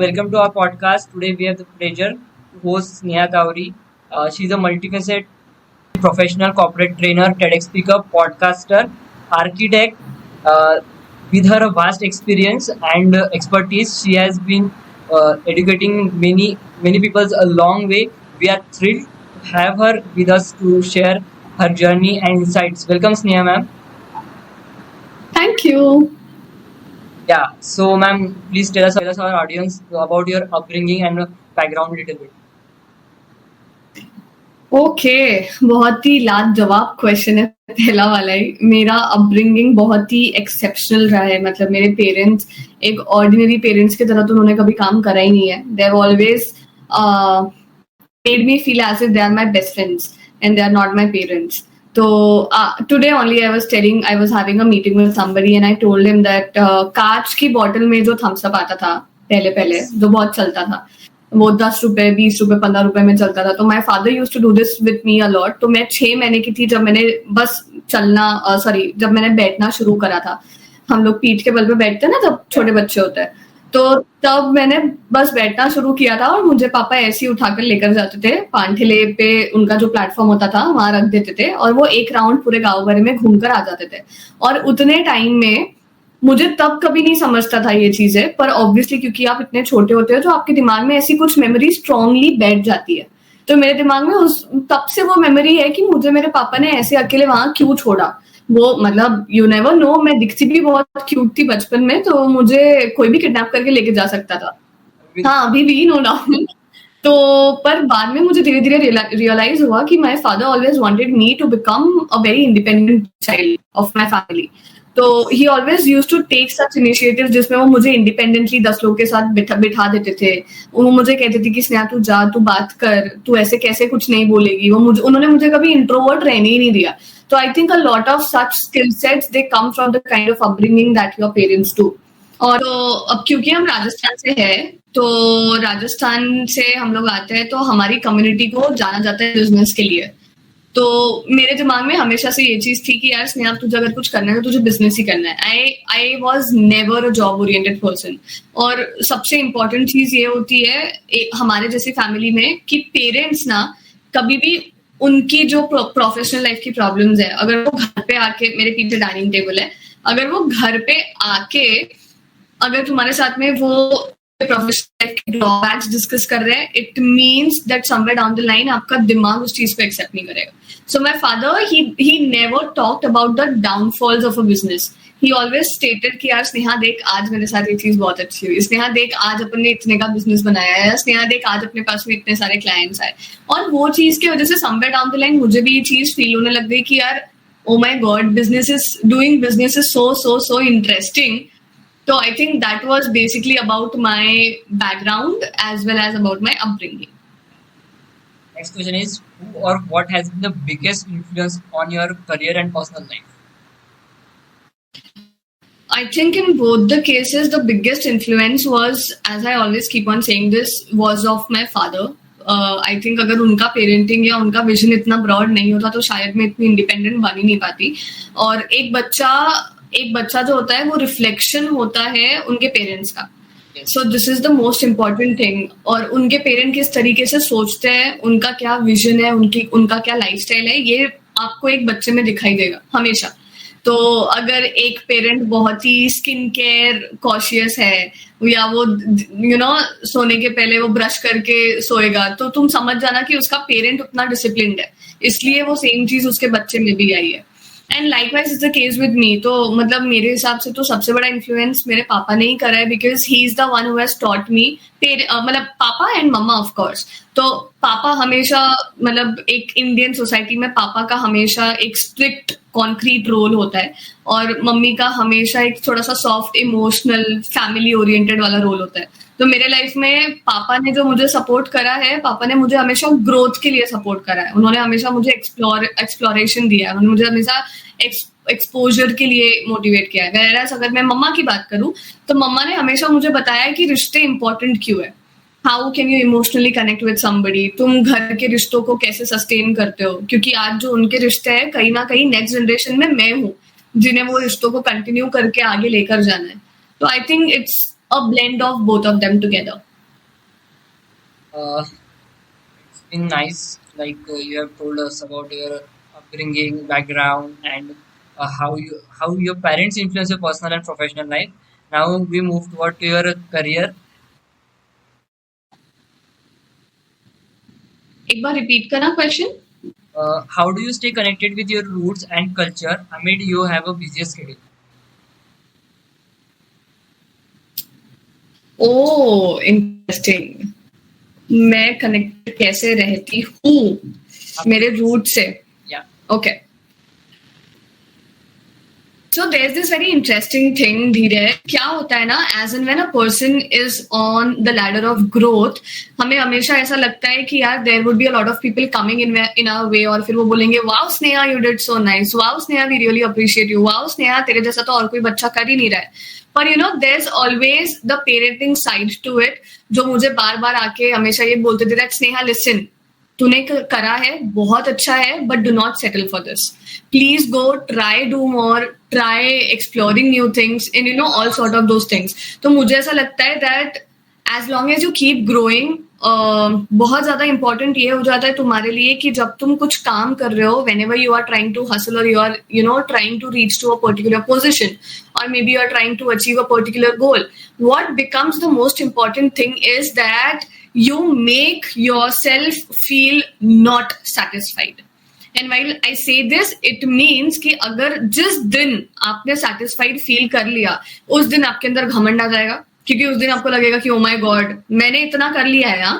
Welcome to our podcast. Today we have the pleasure to host Sneha Kauri. She's a multifaceted professional corporate trainer, TEDx speaker, podcaster, architect. Uh, with her vast experience and expertise, she has been educating many people a long way. We are thrilled to have her with us to share her journey and insights. Welcome, Sneha, ma'am. Thank you. Yeah. So, ma'am, please tell us our audience about your upbringing and background little bit. Okay बहुत ही लाजवाब question है पहला वाला ही। मेरा upbringing बहुत ही exceptional रहा है। मतलब मेरे पेरेंट्स एक ऑर्डिनरी पेरेंट्स की तरह तो उन्होंने कभी काम करा ही नहीं है। They have always made me feel as if they are my best friends and they are not my parents. So today only I was having a meeting with somebody and I told him that कांच की bottle में जो Thums up आता था पहले पहले जो बहुत चलता था वो 10 रुपए 20 रुपए 15 रुपए में चलता था। तो my father use to do this with me a lot. तो मैं 6 महीने की थी जब मैंने बस जब मैंने बैठना शुरू करा था। हम लोग पीठ के बल पे बैठते हैं ना जब छोटे बच्चे होते हैं। तो तब मैंने बस बैठना शुरू किया था और मुझे पापा ऐसे ही उठाकर लेकर जाते थे। पांठिले पे उनका जो प्लेटफॉर्म होता था वहां रख देते थे और वो एक राउंड पूरे गांव भर में घूमकर आ जाते थे। और उतने टाइम में मुझे तब कभी नहीं समझता था ये चीजें, पर ऑब्वियसली क्योंकि आप इतने छोटे होते हो तो आपके दिमाग में ऐसी कुछ मेमोरी स्ट्रांगली बैठ जाती है। तो मेरे दिमाग में तब से वो मेमोरी है कि मुझे मेरे पापा ने ऐसे अकेले वहां क्यों छोड़ा। वो मतलब यू नेवर नो, मैं दिखती भी बहुत क्यूट थी बचपन में, तो मुझे कोई भी किडनैप करके लेके जा सकता था। हाँ अभी भी नो डाउट। तो पर बाद में मुझे धीरे धीरे रियलाइज हुआ कि my father always wanted me to become a very independent child of my family. तो he always use to take such initiative जिसमें वो मुझे इंडिपेंडेंटली 10 लोगों के साथ बिठा देते थे। वो मुझे कहते थे कि स्नेहा तू जा, तू बात कर, तू ऐसे कैसे कुछ नहीं बोलेगी। उन्होंने मुझे कभी इंट्रोवर्ट रहने ही नहीं दिया। तो I think a lot of such skill sets they come from the kind of upbringing that your parents do. और तो अब क्योंकि हम राजस्थान से है तो राजस्थान से हम लोग आते हैं तो हमारी कम्युनिटी को जाना जाता है बिजनेस के लिए। तो मेरे दिमाग में हमेशा से ये चीज थी कि यार स्नेहा तुझे अगर कुछ करना है तो तुझे बिजनेस ही करना है। I was never a job oriented person. और सबसे इम्पोर्टेंट चीज ये होती है हमारे जैसी फैमिली में कि पेरेंट्स ना कभी भी उनकी जो प्रोफेशनल लाइफ की प्रॉब्लम्स है, अगर वो घर पे आके, मेरे पीछे डाइनिंग टेबल है, अगर वो घर पे आके अगर तुम्हारे साथ में वो प्रोफेशनल लाइफ के ड्रॉबैक्स डिस्कस कर रहे हैं, it means that somewhere down the line आपका दिमाग उस चीज को एक्सेप्ट नहीं करेगा। So my father he never talked about the downfalls of a business. He always stated कि यार स्नेहा देख आज मेरे साथ ये चीज बहुत अच्छी हुई, स्नेहा देख आज अपन ने इतने का बिजनेस बनाया है, स्नेहा देख आज अपने पास में इतने सारे क्लाइंट्स आए। और वो चीज की वजह से समवेयर डाउन द लाइन मुझे भी ये चीज फील होने लग गई कि यार oh my God business is so interesting. So I think that was basically about my background as well as about my upbringing. Next question is, who or what has been the biggest influence on your career and personal life? I think in both the cases, the biggest influence was, as I always keep on saying this, was of my father. I think अगर उनका parenting या उनका vision इतना broad नहीं होता तो शायद मैं इतनी इंडिपेंडेंट बन ही नहीं पाती। और एक बच्चा जो होता है वो रिफ्लेक्शन होता है उनके पेरेंट्स का। So this is the most important thing. और उनके पेरेंट किस तरीके से सोचते हैं, उनका क्या विजन है, उनका क्या लाइफस्टाइल है, ये आपको एक बच्चे में दिखाई देगा हमेशा। तो अगर एक पेरेंट बहुत ही स्किन केयर कॉशियस है या वो सोने के पहले वो ब्रश करके सोएगा, तो तुम समझ जाना कि उसका पेरेंट उतना डिसिप्लिन्ड है, इसलिए वो सेम चीज उसके बच्चे में भी आई है। And likewise is the case with me. तो मतलब मेरे हिसाब से तो सबसे बड़ा इन्फ्लुएंस मेरे पापा ने ही करा है, because he is the one who has taught me. मतलब पापा एंड मम्मा ऑफ कोर्स। तो पापा हमेशा, मतलब एक इंडियन सोसाइटी में पापा का हमेशा एक स्ट्रिक्ट कॉन्क्रीट रोल होता है और मम्मी का हमेशा एक थोड़ा सा सॉफ्ट इमोशनल फैमिली ओरिएंटेड वाला रोल होता है। तो मेरे लाइफ में पापा ने जो मुझे सपोर्ट करा है, पापा ने मुझे हमेशा ग्रोथ के लिए सपोर्ट करा है। उन्होंने हमेशा मुझे एक्सप्लोरेशन दिया है, उन्होंने मुझे हमेशा एक्सपोजर के लिए मोटिवेट किया है। वैराज अगर मैं मम्मा की बात करूं तो मम्मा ने हमेशा मुझे बताया कि रिश्ते इंपॉर्टेंट क्यों है, how can you emotionally connect with somebody, तुम घर के रिश्तों को कैसे सस्टेन करते हो, क्योंकि आज जो उनके रिश्ते हैं कहीं ना कहीं नेक्स्ट जनरेशन में मैं हूँ जिन्हें वो रिश्तों को कंटिन्यू करके आगे लेकर जाना है। तो I think it's a blend of both of them together. It's been nice, like you have told us about your upbringing, background, and how your parents influence your personal and professional life. Now we move toward to your career. एक बार repeat करना question. How do you stay connected with your roots and culture amid you have a busy schedule? Oh interesting. मैं connected कैसे रहती हूँ मेरे root से. Yeah. Okay. So there's this very interesting thing, धीरे. क्या होता है ना, as and when a person is on the ladder of growth, हमें हमेशा ऐसा लगता है कि यार there would be a lot of people coming in our way और फिर वो बोलेंगे wow Sneha you did so nice, wow Sneha we really appreciate you, wow Sneha तेरे जैसा तो और कोई बच्चा कर ही नहीं रहा है. पर you know there's always the parenting side to it जो मुझे बार बार आके हमेशा ये बोलते थे that स्नेहा listen, तूने करा है बहुत अच्छा है but do not settle for this. Please go try do more, try exploring new things in you know all sort of those things. तो मुझे ऐसा लगता है that as long as you keep growing, बहुत ज्यादा इंपॉर्टेंट ये हो जाता है तुम्हारे लिए कि जब तुम कुछ काम कर रहे हो, whenever you are trying to hustle और you are you know trying to reach to a particular position or maybe you are trying to achieve a particular goal, what becomes the most important thing is that you make yourself feel not satisfied. And while I say this, it means कि अगर जिस दिन आपने satisfied feel कर लिया, उस दिन आपके अंदर घमंड आ जाएगा, क्योंकि उस दिन आपको लगेगा कि oh my god मैंने इतना कर लिया है.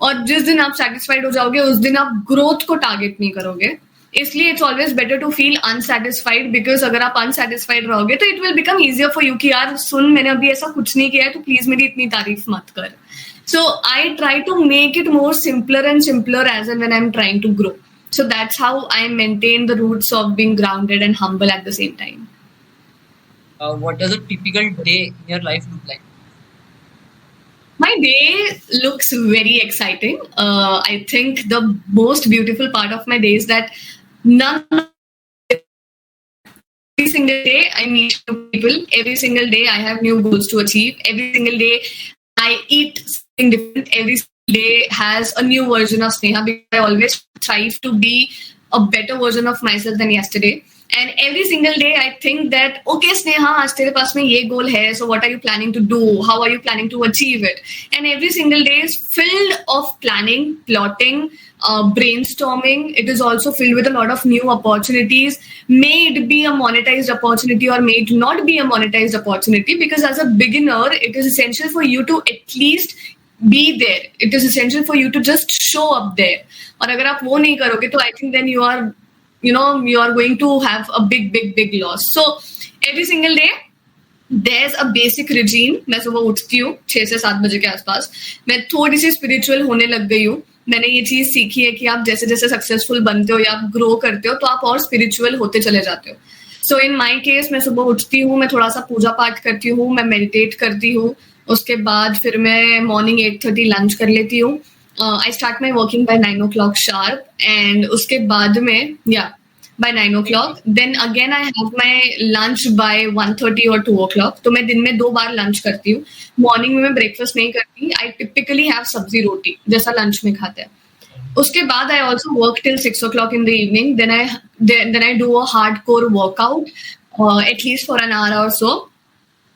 और जिस दिन आप satisfied हो जाओगे, उस दिन आप growth को target नहीं करोगे. इसलिए it's always better to feel unsatisfied, because अगर आप अनसेटिस्फाइड रहोगे तो it will become easier for you कि यार सुन मैंने अभी ऐसा कुछ नहीं किया है तो प्लीज मेरी इतनी तारीफ मत कर. So I try to make it more simpler and simpler as and when I am trying to grow. So that's how I maintain the roots of being grounded and humble at the same time. What does a typical day in your life look like? My day looks very exciting. I think the most beautiful part of my day is that every single day I meet new people. Every single day I have new goals to achieve. Every single day I eat something different. Every single day has a new version of Sneha because I always strive to be a better version of myself than yesterday. And every single day I think that, okay Sneha, आज तेरे पास में ये goal है, so what are you planning to do? How are you planning to achieve it? And every single day is filled of planning, plotting, brainstorming. It is also filled with a lot of new opportunities. May it be a monetized opportunity or may it not be a monetized opportunity, because as a beginner, it is essential for you to at least be there. It is essential for you to just show up there. और अगर आप वो नहीं करोगे तो I think then you are going to have a big loss. So every single day there's a basic regime. मैं सुबह उठती हूँ 6 से 7 बजे के आसपास. मैं थोड़ी सी स्पिरिचुअल होने लग गई हूँ. मैंने ये चीज सीखी है कि आप जैसे जैसे सक्सेसफुल बनते हो या आप ग्रो करते हो तो आप और स्पिरिचुअल होते चले जाते हो. सो इन माई केस मैं सुबह उठती हूँ, मैं थोड़ा सा पूजा पाठ करती हूँ, मैं मेडिटेट करती हूँ. उसके बाद फिर मैं मॉर्निंग 8:30 लंच कर लेती हूँ. I start my working by 9 o'clock sharp, and उसके बाद में by 9 o'clock. Then again I have my lunch by 1:30 or 2 o'clock. तो मैं दिन में 2 बार लंच करती हूँ. मॉर्निंग में मैं ब्रेकफास्ट नहीं करती. I typically have सब्जी रोटी जैसा लंच में खाते हैं. उसके बाद I also work till 6 o'clock in the evening. Then I do a hardcore workout at least for an hour or so.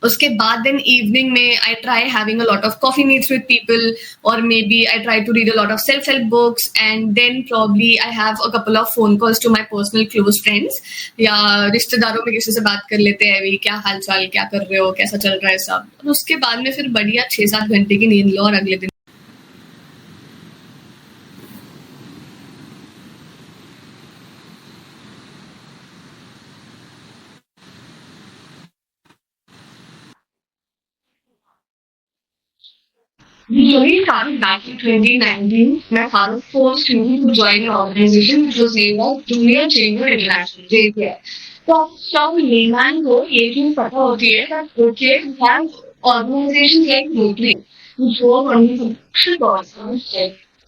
उसके बाद then evening में I try having a lot of coffee meets with people, or maybe I try to read a lot of self-help books, and then probably I have a couple of phone calls to my personal close friends. या रिश्तेदारों में किसी से बात कर लेते हैं, अभी क्या हाल चाल, क्या कर रहे हो, कैसा चल रहा है सब. और उसके बाद में फिर बढ़िया 6-7 घंटे की नींद लो और अगले दिन. We really started back in 2019. My father forced me to join an organization which was named as Junior Chamber International, JCI. तो आप सब लेमैन को ये चीज पता होती है that okay, we have organizations like Rotary which work on the social causes,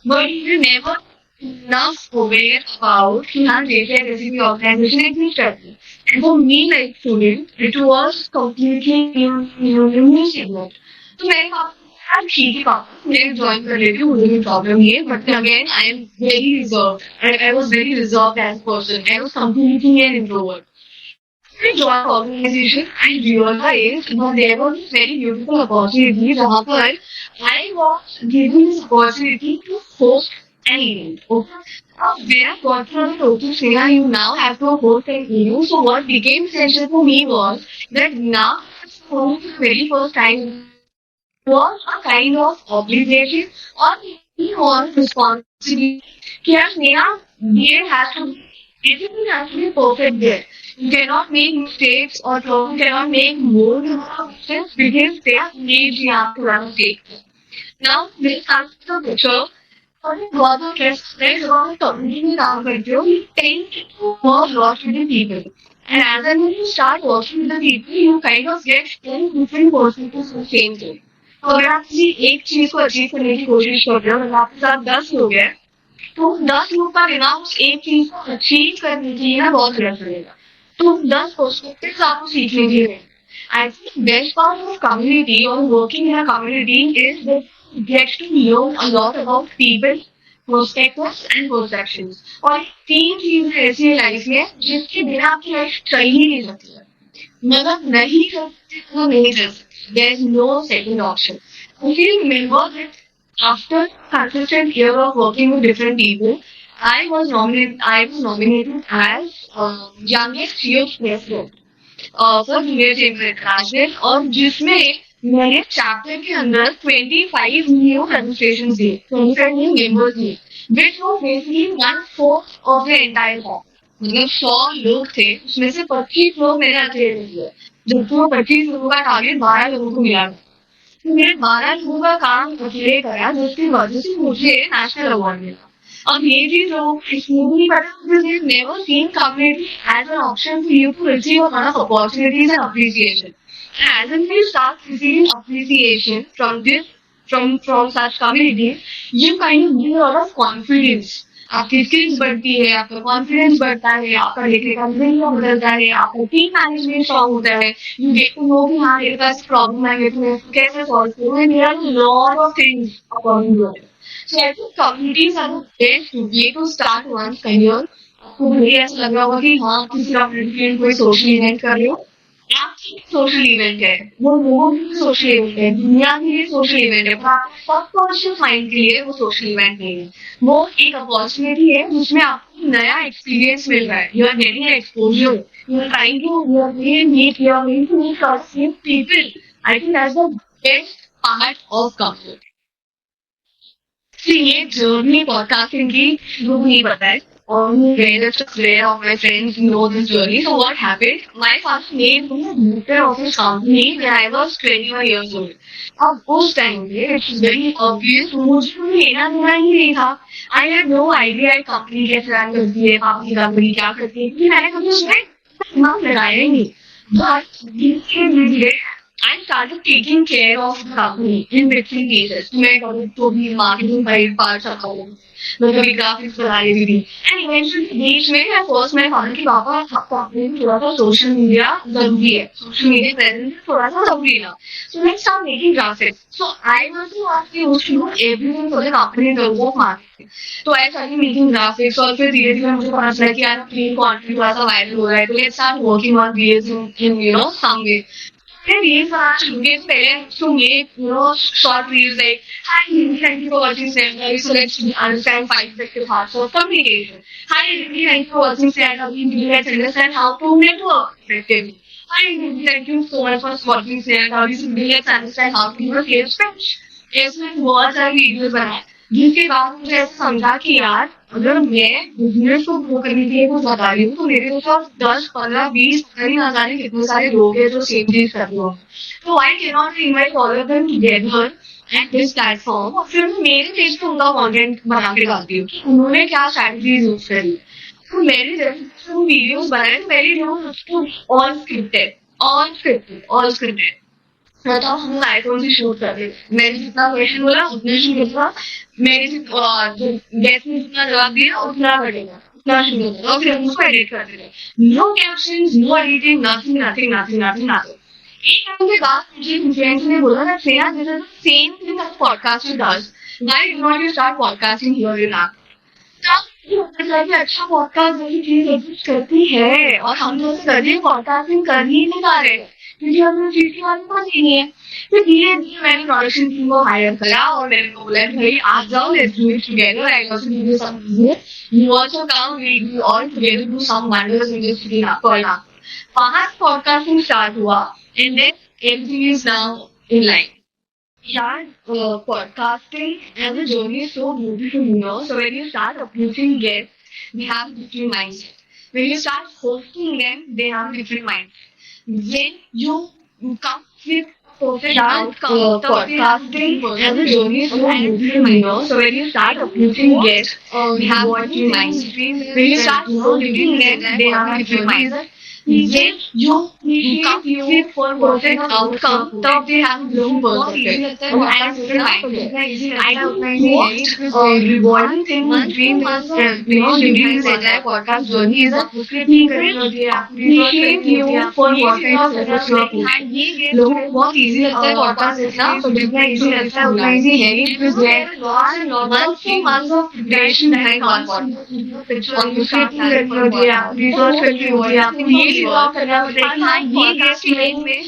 but we never enough aware about कि हाँ JCI जैसी भी organization exist करती है. And for me like student, it was completely new segment. तो मेरे पापा I'm ठीक है पापा मैं ज्वाइन कर लेती हूँ मुझे कोई प्रॉब्लम नहीं है but again I am very reserved I was very reserved as person I was completely an introvert I joined organization I realized that there was a very beautiful opportunity जहाँ पर I was given this opportunity to host an event. Okay. Where I got from the total Srina, you now have to host an event. So what became essential for me was that now for the very first time was a kind of obligation or responsibility. Here, Sneha, there has to be, everything has to be perfect there. You cannot make mistakes or you cannot make more mistakes because they are made you have to run a state. Now, this comes to the picture. और बहुत stress जब आप community में काम करते हो, you tend to work lot with the people. And as and when you start working with the people, you kind of get 10 different perspectives of the same thing. तो अगर आप किसी एक चीज को अचीव करने की कोशिश कर रहे हो अगर आपके साथ 10 लोग हैं तो 10 लोग का बिना उस एक चीज को अचीव करने के लिए ना बहुत गलत रहेगा तो 10 पर्सपेक्टिव्स आपको सीखने के लिए I think best part of community or working in a community is that you get to learn a lot about people, perspectives and perceptions. और तीन चीजें ऐसी है लाइफ में जिसके बिना आपकी लाइफ चल ही नहीं सकती है मतलब नहीं कर सकते तो नहीं कर सकते there is no second option. If you remember that after consistent year of working with different people, I was nominated as youngest youth president for junior chamber international और जिसमें मैंने चैप्टर के अंदर 25 न्यू रजिस्ट्रेशन दिए 25 new members दिए which was basically 1/4 of the entire form. मतलब 100 लोग थे उसमें से 25 लोग मैंने अकेले दिए जबकि वो 25 लोगों का टारगेट 12 लोगों को मिला तो मैंने 12 लोगों का काम अकेले करा जिसकी वजह से मुझे नेशनल अवार्ड मिला अब ये चीज लोग इसलिए नहीं पता because they've never seen community as an option for you to receive a lot of opportunities and appreciation. And as and when you start receiving appreciation from such communities, you kind of gain a lot of confidence. आपकी skills बढ़ती है आपका confidence बढ़ता है आपका देखने का नजरिया बदलता है आपका टीम मैनेजमेंट स्ट्रांग होता है यू गेट टू नो कि हाँ मेरे पास प्रॉब्लम है तो मैं कैसे सॉल्व करूँ and there are lot of things according to it so I think communities are the best way to start once career आपको मुझे ऐसा लग रहा होगा कि हाँ किसी कम्युनिटी में कोई सोशल इवेंट कर रहे हो आपकी सोशल इवेंट है वो लोगों की सोशल इवेंट है दुनिया के लिए सोशल इवेंट है पर आपके सबकॉन्शियस माइंड के लिए वो सोशल इवेंट नहीं है वो एक अपॉर्चुनिटी है जिसमें आपको नया एक्सपीरियंस मिल रहा है you are getting exposure you are trying to you are going to meet people I think that's the best part of community ये जर्नी पॉडकास्टिंग की वो नहीं पता है just aware of my friends know this journey. So what happened? My first name was director of this company when I was 21 years old. अब उस time पे it's very obvious मुझे लेना देना ही नहीं था I had no idea company कैसे रन करती है आपकी कंपनी क्या करती है क्योंकि मैंने कभी उसमें दिमाग लगाया ही नहीं बट धीरे I started taking care of the company in between cases. मैं कभी तो भी marketing parts रखा हूँ मैं कभी ग्राफिक्स बना लेती थी एंड इवेंचुअली बीच में मैं फर्स्ट में कहा कि पापा कंपनी में थोड़ा सा सोशल मीडिया जरूरी है सोशल मीडिया प्रेजेंस थोड़ा सा जरूरी है so let's start making graphics so I was to ask you to do everything for the company in terms of marketing तो आई स्टार्टेड मेकिंग ग्राफिक्स और फिर धीरे धीरे मुझे पता चला कि यार अपनी कंटेंट थोड़ा सा वायरल हो रहा है तो let's start working on reels in you know some way Reels are showcase parents to make, you know, short reels like, hi, thank you for watching Santa. So let's understand 5 effective parts of communication. Hi, thank you for watching Santa. Let's understand how to network effectively. Hi, thank you so much for watching Santa. Let's understand how to use sales pitch. इसमें बहुत सारी videos बनाए जिसके बाद मुझे ऐसा समझा कि यार अगर मैं बिजनेस को ग्रो करने के लिए कुछ बता रही हूँ तो मेरे पास 10, 15, 20 नहीं जाने कितने सारे लोग हैं जो सेम चीज कर रहे हो तो I can not invite all of them together at this platform और फिर मेरे पेज पे उनका कंटेंट बना के डालती हूँ उन्होंने क्या स्ट्रैटेजीज यूज करी तो मेरे जब वीडियोस बनाए तो मेरी ऑल स्क्रिप्टेड बताओ हम आईफोन से शूट कर रहे मैंने जितना क्वेश्चन बोला उतने शूट होगा मेरे गेस्ट ने जितना जवाब दिया उतना बढ़ेगा उतना शूट होगा और फिर हम उसको एडिट करते रहे no captions no editing nothing एक टाइम के बाद मुझे इन्फ्लुएंसर ने बोला that Sneha, this is the same thing that podcaster does. Why do not you start podcasting here in app? तब मुझे पता चला कि अच्छा पॉडकास्ट जैसी चीज एग्जिस्ट करती है और हम लोग कभी पॉडकास्टिंग कर ही नहीं पा रहे क्योंकि हमें चीज के बारे में पता ही नहीं है। तो धीरे धीरे मैंने प्रोडक्शन टीम को हायर करा और मैंने को बोला कि भाई आप जाओ, let's do it together, I also give you some business, you also come, we all together do some wonders in this city called up. वहां पॉडकास्टिंग स्टार्ट हुआ and then everything is now in line. Yeah, podcasting as a journey is so beautiful, you know. So when you start approaching guests, they have different mindset. When you start hosting them, they have different mindset. When you come with perfect outcome, podcasting as a journey is so beautiful, you know. So when you start approaching guests, they have different mindset. When you start hosting them, they have different mindset. When you come with for perfect outcome, तब they have different perspective. And I think most rewarding thing between this, during this entire podcast journey is that people appreciate you for what you have. लोगों को बहुत easy लगता है podcast देखना, तो जितना easy लगता है उतना easy है ही, because there are months to months of preparation behind one podcast. और उसके research करके हो गया, आपको ये चीज और करना होता है कि हाँ ये गेस्ट में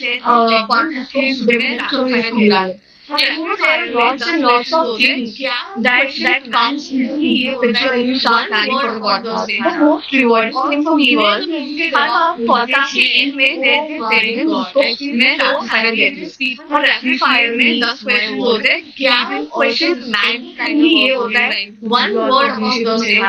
podcast के सुबह फाइनल मिला है। Lots and lots of things that comes into the picture when you start planning for the podcast. The most rewarding thing for me was हम podcast के end में there is उसको मैं rapid fire लेती हूँ और rapid fire में 10 questions होते हैं। क्या question मैंने ये होता है one word about the same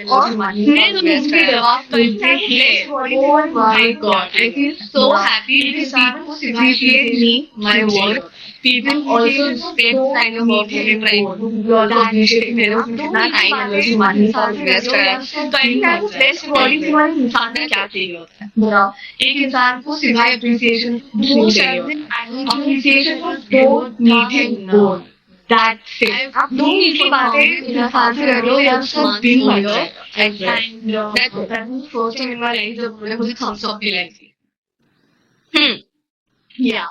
और फिर उसके जवाब करते हैं। Oh my God, I feel so happy because people appreciate me, my work. People also spend time of getting right. You also appreciate मेरे को कितना time energy money साथ invest करा है। तो I think that's the best rewarding thing हमारे इंसान का क्या चाहिए होता है। बुरा एक इंसान को सिर्फ appreciation नहीं चाहिए होता। Appreciation don't need him more. That's it। आप दो मीठी बातें इंसान से कर लो या उसका दिन बन जाए। And that was first time in my life जब मैंने मुझे thumbs up दिलाई थी। Yeah.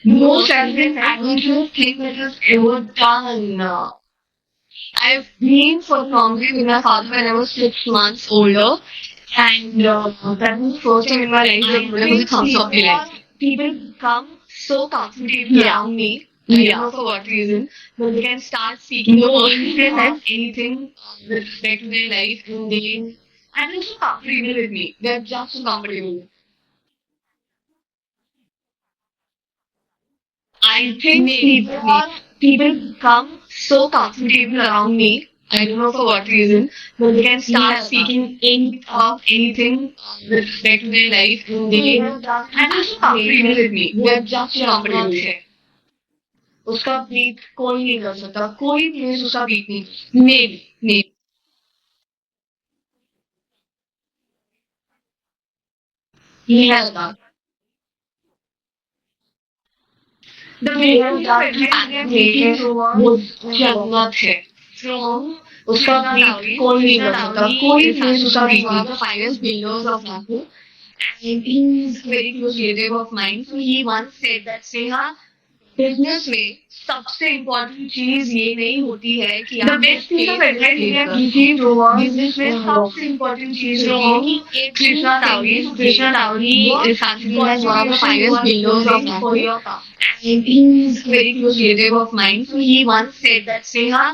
Most adventurous thing that I've ever done. I've been for Bombay with my father when I was 6 months older, and that was the first time in my life that I was thumbs up like. People come so comfortably around me. I don't know for what reason, but they can start speaking the words and anything with respect to their life, and they're so comfortable with me. They're just so comfortable. I think people come so comfortable around me. I don't know for what reason, but they can start speaking anything with respect to their life, and they're so comfortable with me. They're just so comfortable है. उसका beat कोई नहीं कर सकता, कोई place उसका beat नहीं He has that. The way वो जन्नत है। उसका बीट कोई नहीं कर सकता, कोई प्लेस उसका बीट नहीं। The finest builders of Nagpur, and he's very close relative of mine. So he once said that Sneha, business में सबसे इम्पोर्टेंट चीज ये नहीं होती है कि आप बिजनेस में सबसे इम्पोर्टेंट चीज होगी कि Krishna Tawari is considered as one of the finest builders of Nagpur, and he is very close relative of mine. So he once said that Sneha,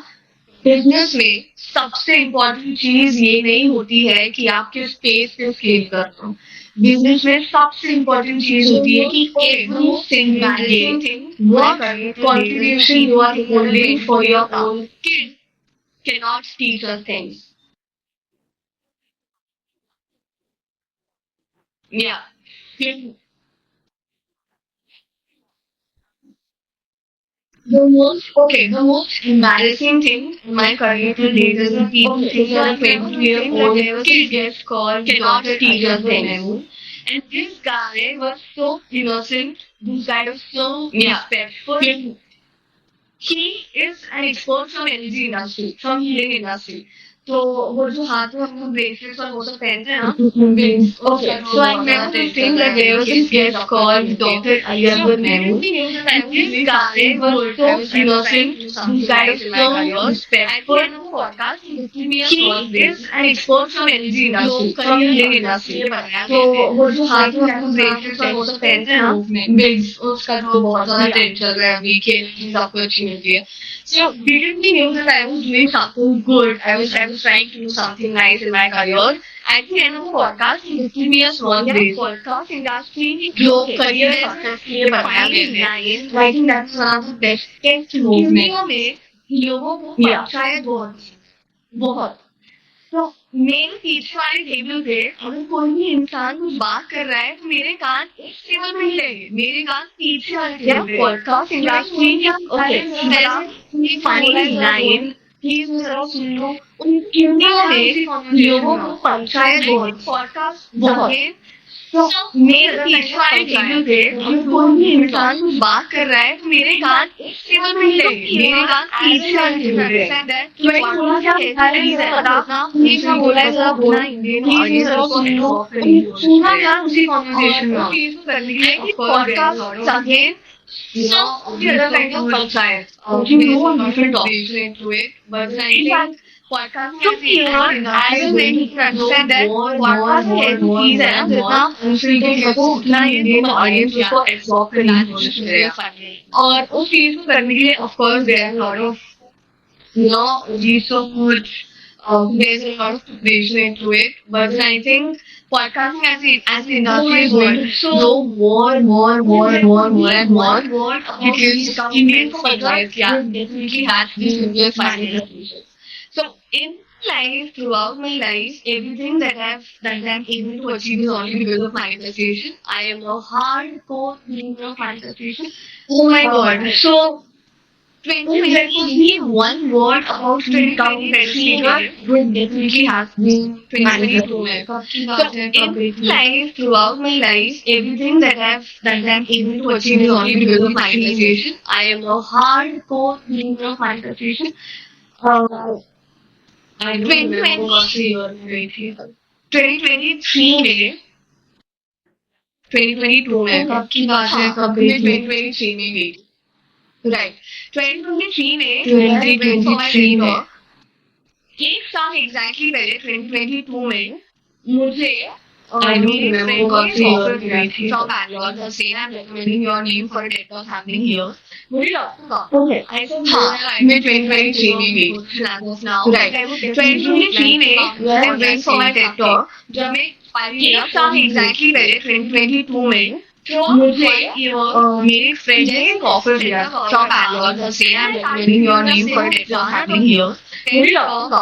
business में सबसे इम्पोर्टेंट चीज ये नहीं होती है कि आप किस पेस पे स्केल कर रहे हो। बिजनेस में सबसे इम्पोर्टेंट चीज होती है कि every single day what contribution you are holding for your own kid cannot teach us things. Yeah. The most embarrassing thing in my career to date is that people think that a 22-year-old kid gets called cannot teach us things. And this guy was so innocent. This guy was so respectful. He is an expert from energy industry, from healing industry. तो वो जो हाथ में हम bracelets और वो सब पहनते हैं ना, okay, so I remember this thing that there was this guest called Dr. Ayyappan Mehmood, and this guy was so innocent, this guy was so respectful. And on the podcast, he gave me a small this and expert from energy industry, from Indian industry. तो वो जो हाथ में हम bracelets और वो सब पहनते हैं ना, बिग्स, उसका जो बहुत ज़्यादा ट्रेंड चल रहा है अभी के सबको अच्छी मिलती है. So didn't we knew that I was doing something good. I was trying to do something nice in my career. At the end of the podcast, he gave me a small break. Podcast industry, जो career success के लिए बनाया गया है. I think that's one of the best movement में लोगों को शायद बहुत. तो मेरे पीछे वाले टेबल पे अगर कोई भी इंसान कुछ बात कर रहा है तो मेरे कान इस टेबल पे मिलेंगे, मेरे कान पीछे वाले टेबल पे. Podcast industry okay final line please जरा सुन लो. उन इंडिया में लोगों को पंचायत बहुत. तो मेरे पीछे वाले टेबल पे अगर कोई भी इंसान कुछ बात कर रहा है तो मेरे कान इस टेबल पे मिलेंगे, मेरे कान पीछे वाले टेबल पे. तो मैं थोड़ा सा ये बोला है जरा बोला इंडियन जरा सुन लो. सुना यार उसी कॉन्वर्सेशन में करने के लिए podcast again the other kind of panchayat. You know different topics into it, but I think podcast to hear as a way to understand that podcast है चीज है ना जितना उनसे को उतना Indian audience उसको absorb करने की कोशिश करेगा. और उस चीज को करने के लिए of course there are a lot of research. There's a lot of preparation into it, but I think podcasting as the industry is going to grow more and more. Because Indian podcast definitely has this similar manifestation. So in life, throughout my life, everything that I'm able to achieve is only because of manifestation. I am a hardcore believer of manifestation. Oh my god! So 2023, one word about 2023 would definitely have been 2022. So in life, throughout my life, everything that I'm able to achieve is only because of manifestation. I am a hardcore believer of manifestation. I don't remember what year 2023 में 2022 में कब की बात है, कब 2023 में गई. Right. 2023 में 2023 में एक साल एग्जैक्टली पहले 2022 में मुझे I don't remember what year from Bangalore the same I'm recommending your name for a TED Talk happening here. मुझे लगता है I said हाँ मैं 2023 में गई now. Right. 2023 में I went for my TED Talk जब मैं एक साल एग्जैक्टली पहले 2022 में मुझे मेरे फ्रेंड ने एक ऑफर दिया from Bangalore the same I am recommending your name for a TED Talk happening here. मुझे लगता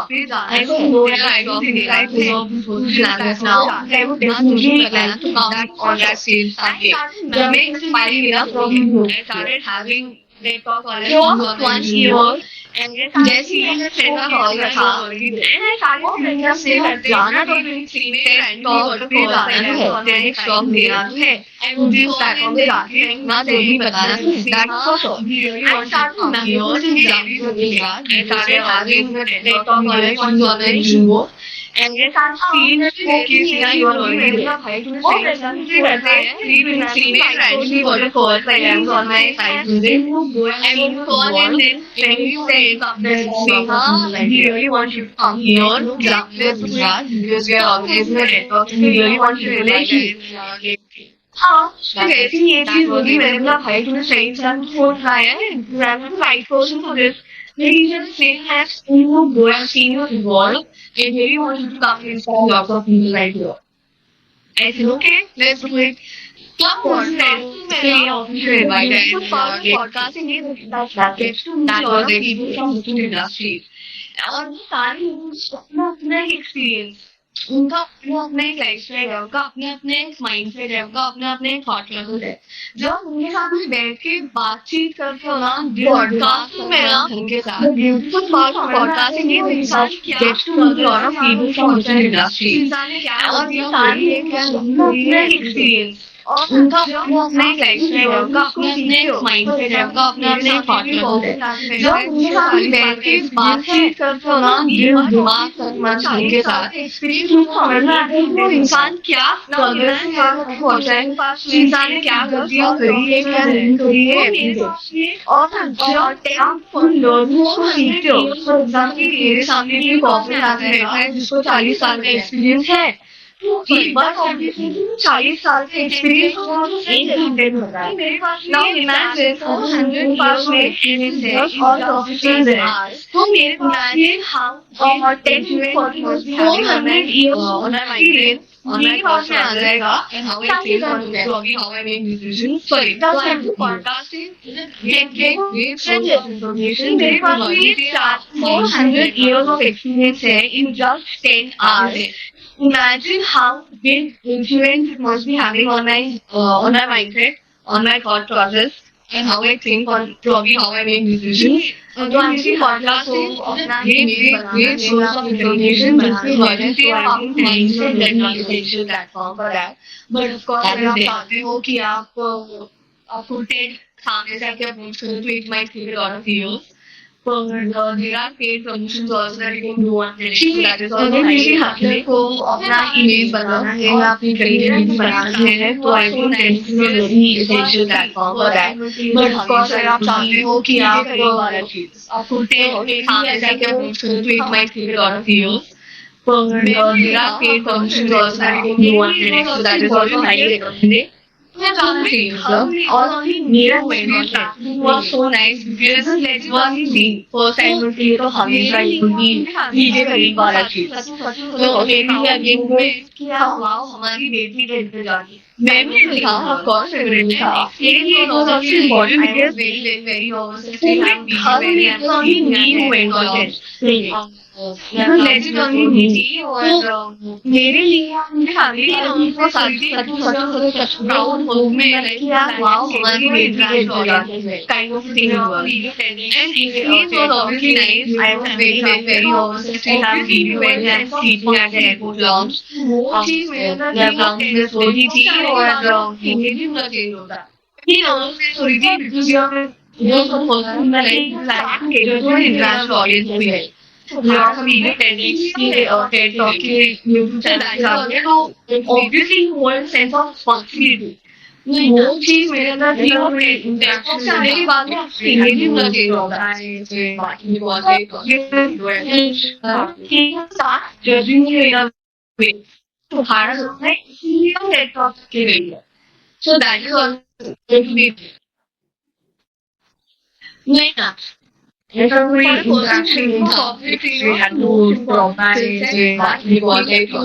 I don't know whether I don't think I deserve this position as now. I would definitely like to come on that stage someday. जब मैं inspired हुआ from him, I started having TED Talk on once a year. जैसे ही मैं friend का call रखा मैं से जाना तो फ्रेंड कॉल पे जाना है तेरे शॉप देना है I would do that on the जाके ना जल्दी बताना that for sure I start to note in the I started having tech talk college on online जुगो and yes I'm seeing that okay Sina you are already भाई तूने सही करते हैं free में randomly got a call by them on my side music I would call and then when you say Sina we really want you to come here let's do that because we are organizing a TED Talk and we really want you to relate हाँ वैसे ये चीज होगी मैंने बोला भाई तूने सही इंसान को फोन उठाया है you are the right person for this. Ladies and gentlemen, have seen you go and seen you involved. I really want you to come and inspire lots of people right here. I said, okay, let's do it. Come on, then. Official invite and podcasting is that gets to meet all the people from different industries. और सारे अपना experience उनका अपना एक lifestyle है, उनका अपने एक माइंडसेट है, उनका अपने एक थॉट लेवल है. जब उनके साथ में बैठ के बातचीत करते हो ना पॉडकास्टिंग में ना उनके साथ ब्यूटीफुल पार्ट ऑफ पॉडकास्टिंग ये इंसान gets to know lot of people from different industries और ये सारी अपना एक्सपीरियंस और उनका अपना एक लाइफस्टाइल है, उनका अपना एक माइंडसेट है, उनका अपना एक पार्टनर है। जब उनके साथ बैठ के बात करते हो ना दिमाग मन के साथ, एक्सपीरियंस उनको समझ में आता है कि वो इंसान क्या प्रोग्रेस पहुंचा है, इंसान ने क्या गलतियां करी है, क्या नहीं करी है। और आप लोगों को सीखते हो। फॉर एग्जाम्पल मेरे सामने भी कॉफी आता है जिसको 40 साल का एक्सपीरियंस है, एक बार ऑब्वियसली 40 साल का एक्सपीरियंस एक घंटे में होता है। Now imagine 100 years of experience है और प्रोफेशनल है, तो मेरे imagine how 10 to 400 years of experience मेरे पास में आ जाएगा। how I feel on blogging, how I make decisions. Sorry, that's why the podcast is get information. मेरे पास में 400 years of experience है in just 10 hours. Imagine how big influence it must be having on my mindset, on my thought process, and how I think, on probably how I make decisions. तो आपकी podcast को अपना great source of information बिल्कुल वजह आपको mindset लेना essential platform for that. But of course अगर आप चाहते हो कि आपको TED सामने से आके approach करो तो it might take a lot of years. But there are paid promotions also that you can do on TEDx. So that is also highly helpful. को अपना email बनाना है या अपनी career बनाना है तो I think TEDx is a very essential platform for that. But of course अगर आप चाहते हो कि आपको TED सामने से आके approach करो तो it might take a lot of years. But there are paid promotions also that you can do on TEDx. So that is also highly recommended. और मेरा was so nice because it was me first time में ये तो हमेशा ही मुझे करीब वाला चीज तो मेरी अगेन में क्या वाओ हमारी बेटी के इंतजार मैं भी था of course फेवरेट था लेकिन ये was also important because very obviously me who went मेरे लिए अपनी फैमिली को प्राउड होम में हमारी बेटी kind of thing and it was obviously nice. I was very obviously have video and sleeping at the airport lounge. वो चीज मेरे lounge में सोई थी और हिंदी में चेंज होता ही नॉर्मल सोई थी because you're supposed to like cater to an international audience भी है यहाँ हम ये TEDx की TED Talk के YouTube चैनल जाते हैं तो obviously whole sense of responsibility वो चीज मेरे अंदर थी और इंटरेक्शन से आने के बाद में हिंदी में चेंज होता है बाकी बहुत साथ जजिंग इन अ वे तो हमारा सोचना है इसलिए हम TED Talk के लिए so that is also going to be नहीं ना If we actually we had to provide we wanted to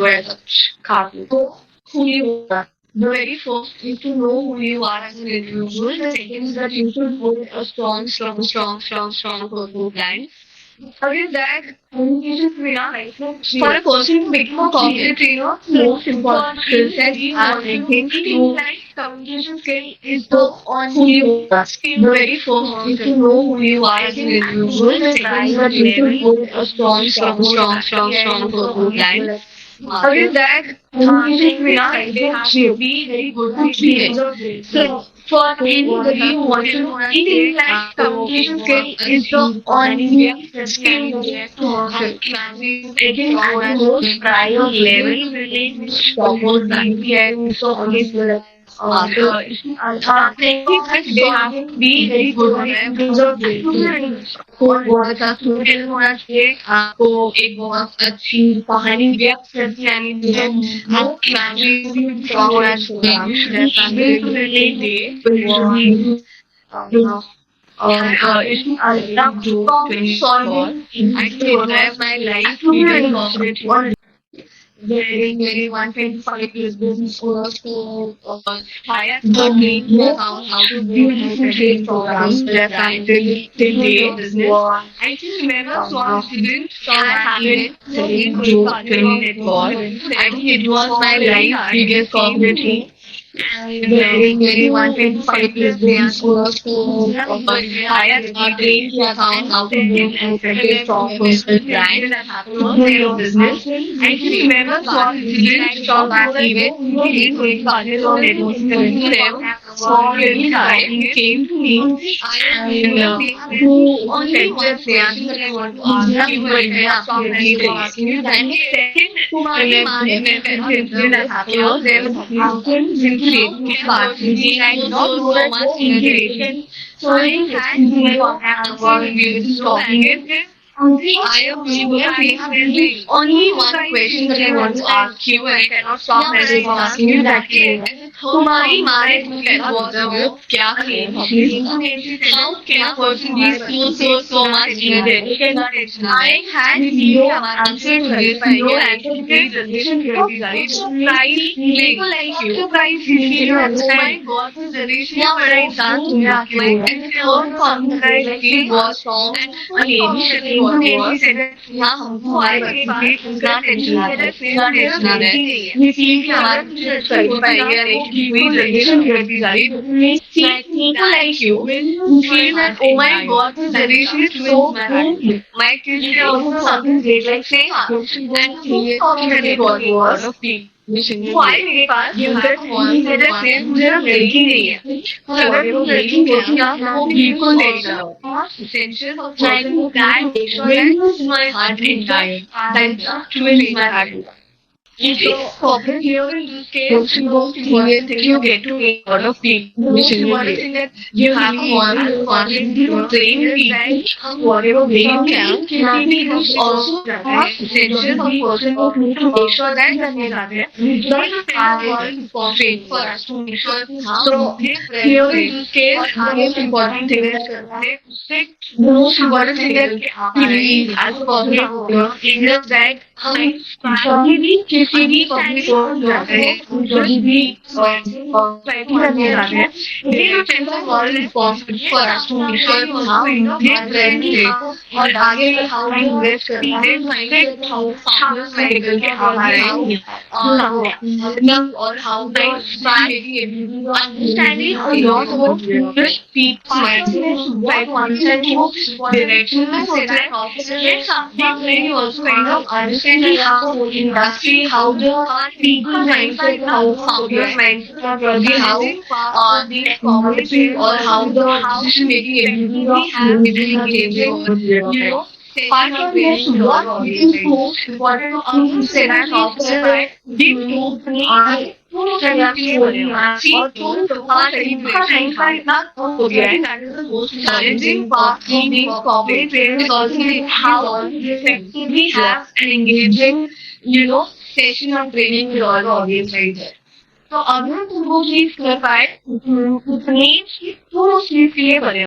wear such copy. Who you are. The very first is to know who you are as an individual. The second is that you should hold a strong personal plan. Again, that communication will not like for a person to become a corporate trainer, most important skill set I think to communication skill is the on who you are. The very first is to know who you are as an individual. The second is that you should hold a strong personal plan. Again, that communication will not like they have to be very good experience. So for anybody who wants to know anything like communication skill is the only skill to taking at the most prior level related to BPM. So obviously they have to be very good in terms of बहुत अच्छा student होना चाहिए आपको एक बहुत अच्छी कहानी व्यक्त करती आनी चाहिए आपकी इमेजिनेशन स्ट्रांग होना चाहिए very 125 years business course to hire how to do different trade programs that I did business. I just remember so I didn't happen second group training network. I think it was my life biggest opportunity. And maybe 125 years they are supposed to hire a trained account how to build and create a strong personal brand, grow your business. I can remember what didn't stop back even he didn't wait for others or networking to them. So really hard. He came to me and who only one question that I want to ask you when I ask you a detail. And the second that happened there was happened simply partly and not so much integration. So I had to contact about this topic. I am only one question that I want to ask you, and I cannot stop myself from asking you that. तुम्हारी marriage was वो क्या है? How can a person be so much needed? I had zero answer to this. Zero answer to this generation price people like you. Price you understand what is the ratio बड़ा इंसान तुम्हें आके like और confident like it was strong and lady was said हाँ हमको हमारे पास उसका tension आता है उसका टेंशन आता है ये चीज हमारा कुछ कर पाएगी या नहीं कि कोई जनरेशन करती जा रही है people like you feel that oh my god this generation is so bad my kids are also something great like say and he already got was of people why मेरे पास यूजर फोन से जैसे मुझे लड़की नहीं है अगर वो लड़की होती ना वो बिल्कुल नहीं था essential of trying to that when my heart is dying that truly my heart so corporate here in this case most important thing you get to meet a lot of people most important thing that you have one confidence to train people whatever way you can people is also essential for the person to make sure that they are there not important for us to make sure so here in this case the most important thing is the most important thing that we as a person is that कभी भी किसी भी public को जाते हैं कभी भी society करने जाते हैं they are people who are responsible for us to make sure कि हाँ ये brand है और आगे how we invest करना है mindset how founders medical के हमारे और how they start understanding a lot about this people mindset right one side direction so that it's something very also kind of understanding how industry, how the people mindset, how founders mindset are probably how the community or how the decision making ability we have within engaging, you know. Part of this, what is most important on the Senate officer, did to और तुम तुम्हारा तरीका नहीं करना हो गया है that is the most challenging part of being corporate trade is also how effectively have an engaging you know session of training with all the audience right there. तो अगर तुम वो चीज कर पाए उतनी तुम उस चीज के लिए बने